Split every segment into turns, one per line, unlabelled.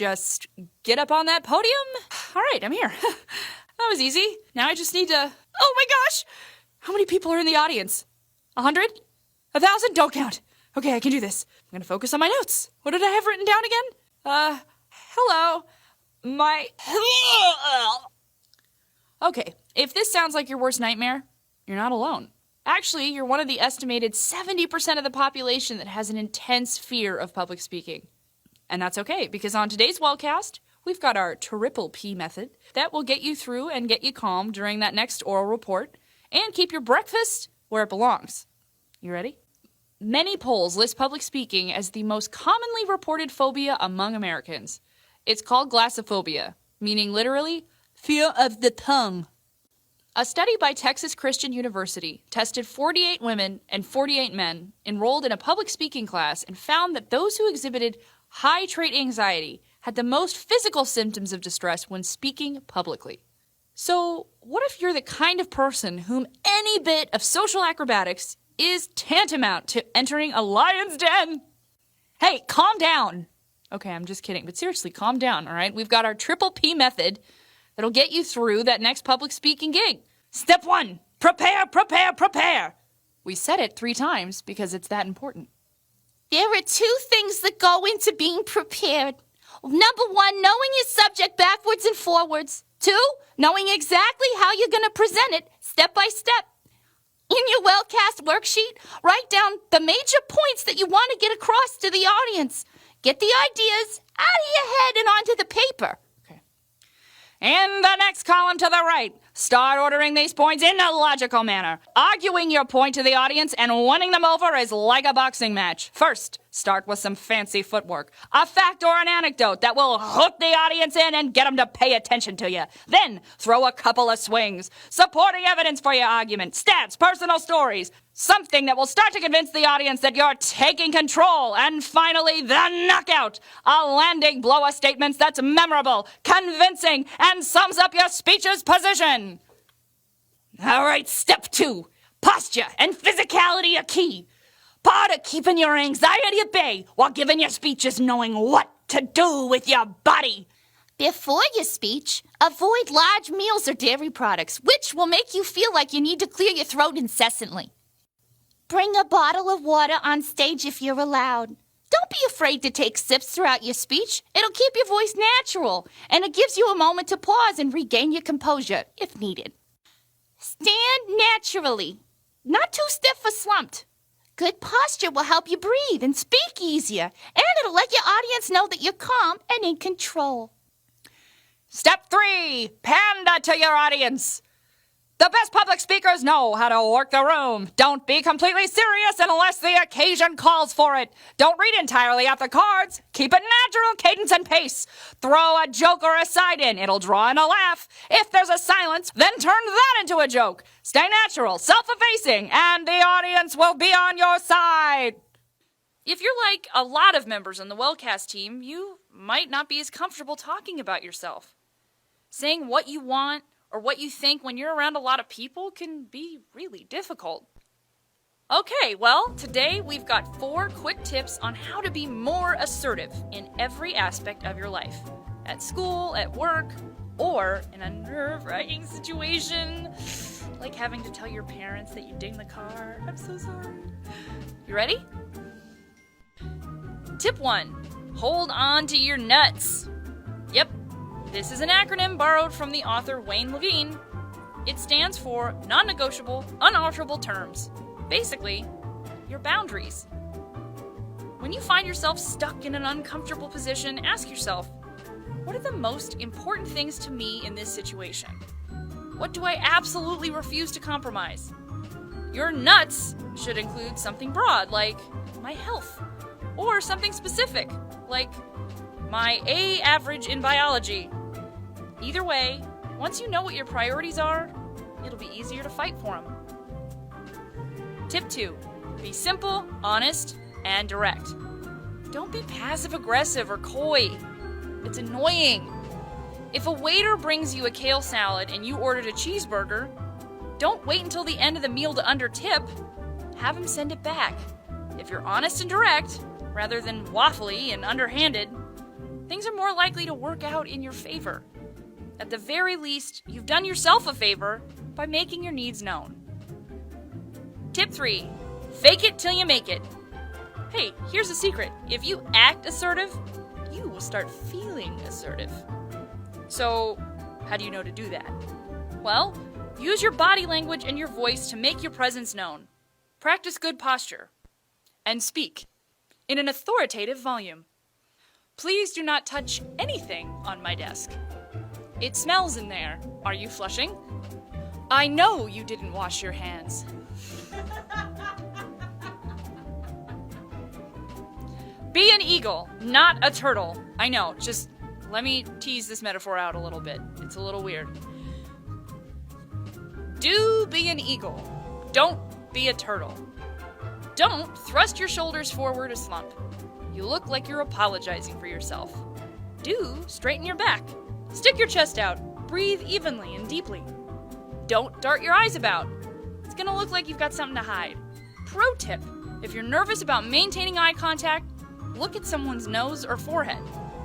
just get up on that podium. All right, I'm here. That was easy. Now I just need to... Oh my gosh! How many people are in the audience? 100? 1,000? Don't count. Okay, I can do this. I'm gonna focus on my notes. What did I have written down again? Hello. Okay, if this sounds like your worst nightmare, you're not alone. Actually, you're one of the estimated 70% of the population that has an intense fear of public speaking. And that's okay, because on today's Wellcast, we've got our triple P method that will get you through and get you calm during that next oral report and keep your breakfast where it belongs. You ready? Many polls list public speaking as the most commonly reported phobia among Americans. It's called glossophobia, meaning literally, fear of the tongue. A study by Texas Christian University tested 48 women and 48 men enrolled in a public speaking class and found that those who exhibited high trait anxiety had the most physical symptoms of distress when speaking publicly. So, what if you're the kind of person whom any bit of social acrobatics is tantamount to entering a lion's den? Hey, calm down. Okay, I'm just kidding, but seriously, calm down, all right? We've got our triple P method that'll get you through that next public speaking gig. Step 1, prepare, prepare, prepare. We said it 3 times because it's that important.
There are 2 things that go into being prepared. Number 1, knowing your subject backwards and forwards. 2, knowing exactly how you're going to present it step by step. In your Wellcast worksheet, write down the major points that you want to get across to the audience. Get the ideas out of your head and onto the paper.
In the next column to the right, start ordering these points in a logical manner. Arguing your point to the audience and winning them over is like a boxing match. First, start with some fancy footwork, a fact or an anecdote that will hook the audience in and get them to pay attention to you. Then, throw a couple of swings, supporting evidence for your argument, stats, personal stories, something that will start to convince the audience that you're taking control. And finally, the knockout, a landing blow of statements that's memorable, convincing, and sums up your speech's position. All right, step 2, posture and physicality are key. Part of keeping your anxiety at bay while giving your speech is knowing what to do with your body.
Before your speech, avoid large meals or dairy products, which will make you feel like you need to clear your throat incessantly. Bring a bottle of water on stage if you're allowed. Don't be afraid to take sips throughout your speech. It'll keep your voice natural, and it gives you a moment to pause and regain your composure if needed. Stand naturally, not too stiff or slumped. Good posture will help you breathe and speak easier, and it'll let your audience know that you're calm and in control.
Step 3, pander to your audience. The best public speakers know how to work the room. Don't be completely serious unless the occasion calls for it. Don't read entirely off the cards. Keep a natural cadence and pace. Throw a joke or a side in. It'll draw in a laugh. If there's a silence, then turn that into a joke. Stay natural, self-effacing, and the audience will be on your side. If you're like a lot of members on the Wellcast team, you might not be as comfortable talking about yourself. Saying what you want or what you think when you're around a lot of people can be really difficult. Okay, well, today we've got 4 quick tips on how to be more assertive in every aspect of your life. At school, at work, or in a nerve-wracking situation, like having to tell your parents that you dinged the car. I'm so sorry. You ready? Tip 1, hold on to your nuts. Yep. This is an acronym borrowed from the author Wayne Levine. It stands for non-negotiable, unalterable terms. Basically, your boundaries. When you find yourself stuck in an uncomfortable position, ask yourself, what are the most important things to me in this situation? What do I absolutely refuse to compromise? Your nuts should include something broad, like my health, or something specific, like my A average in biology. Either way, once you know what your priorities are, it'll be easier to fight for them. Tip 2, be simple, honest, and direct. Don't be passive-aggressive or coy. It's annoying. If a waiter brings you a kale salad and you ordered a cheeseburger, don't wait until the end of the meal to undertip. Have him send it back. If you're honest and direct, rather than waffly and underhanded, things are more likely to work out in your favor. At the very least, you've done yourself a favor by making your needs known. Tip 3. Fake it till you make it. Hey, here's a secret. If you act assertive, you will start feeling assertive. So, how do you know to do that? Well, use your body language and your voice to make your presence known. Practice good posture. And speak in an authoritative volume. Please do not touch anything on my desk. It smells in there. Are you flushing? I know you didn't wash your hands. Be an eagle, not a turtle. I know, just let me tease this metaphor out a little bit. It's a little weird. Do be an eagle. Don't be a turtle. Don't thrust your shoulders forward a slump. You look like you're apologizing for yourself. Do straighten your back. Stick your chest out. Breathe evenly and deeply. Don't dart your eyes about. It's gonna look like you've got something to hide. Pro tip, if you're nervous about maintaining eye contact, look at someone's nose or forehead.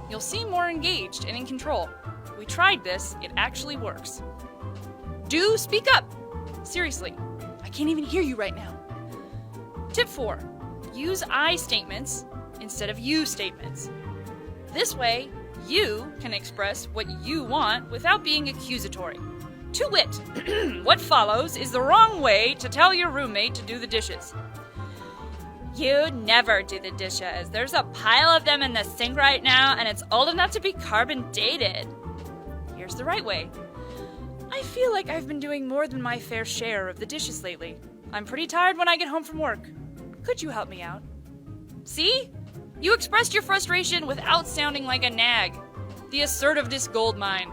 You'll seem more engaged and in control. We tried this, it actually works. Do speak up. Seriously, I can't even hear you right now. Tip 4, use I statements instead of you statements. This way, you can express what you want without being accusatory. To wit, what follows is the wrong way to tell your roommate to do the dishes. You never do the dishes. There's a pile of them in the sink right now, and it's old enough to be carbon dated. Here's the right way. I feel like I've been doing more than my fair share of the dishes lately. I'm pretty tired when I get home from work. Could you help me out? See? You expressed your frustration without sounding like a nag. The assertiveness goldmine.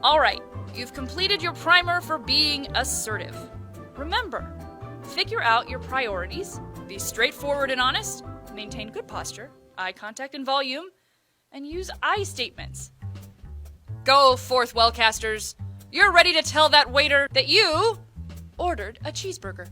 All right, you've completed your primer for being assertive. Remember, figure out your priorities, be straightforward and honest, maintain good posture, eye contact and volume, and use I statements. Go forth, wellcasters. You're ready to tell that waiter that you ordered a cheeseburger.